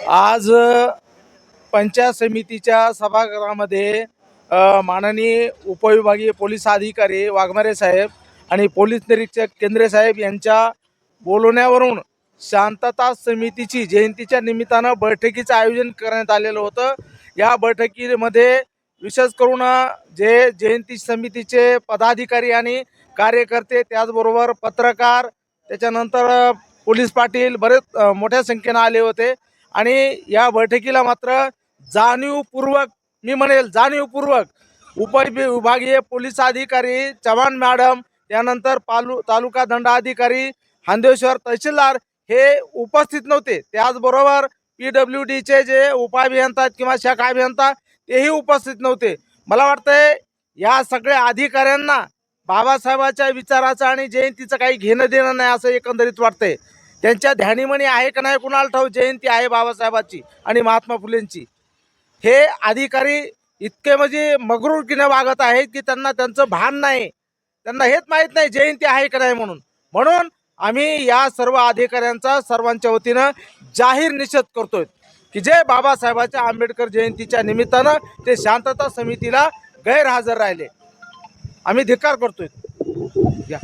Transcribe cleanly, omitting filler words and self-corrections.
आज पंचायत समितीच्या सभागृहामध्ये माननीय उपविभागीय पोलीस अधिकारी वाघमारे साहेब आणि पोलीस निरीक्षक केंद्रे साहेब यांच्या बोलवण्यावरून शांतता समितीची जयंतीच्या निमित्तानं बैठकीचं आयोजन करण्यात आलेलं होतं। या बैठकीमध्ये विशेष करून जे जयंती समितीचे पदाधिकारी आणि कार्यकर्ते, त्याचबरोबर पत्रकार, त्याच्यानंतर पोलीस पाटील बरेच मोठ्या संख्येने आले होते। आणि या बैठकीला मात्र जाणीवपूर्वक, मी म्हणेल जाणीवपूर्वक, उपविभागीय पोलीस अधिकारी चव्हाण मॅडम, त्यानंतर तालुका दंडाधिकारी, हांदेश्वर तहसीलदार हे उपस्थित नव्हते। त्याचबरोबर PWDचे जे उपअभियंता किंवा शाखा अभियंता तेही उपस्थित नव्हते। मला वाटतंय या सगळ्या अधिकाऱ्यांना बाबासाहेबांच्या विचाराचं आणि जयंतीचं काही घेणं देणं नाही असं एकंदरीत वाटतंय। त्यांच्या ध्यानीमनी आहे का नाही कुणाला ठाऊक, जयंती आहे बाबासाहेबांची आणि महात्मा फुलेंची। हे अधिकारी इतके म्हणजे मगरूरकीने वागत आहेत की त्यांना त्यांचं भान नाही, त्यांना हेच माहीत नाही जयंती आहे का नाही म्हणून आम्ही या सर्व अधिकाऱ्यांचा सर्वांच्या वतीनं जाहीर निषेध करतोय की जे बाबासाहेबांच्या आंबेडकर जयंतीच्या निमित्तानं ते शांतता समितीला गैरहजर राहिले, आम्ही धिक्कार करतोय।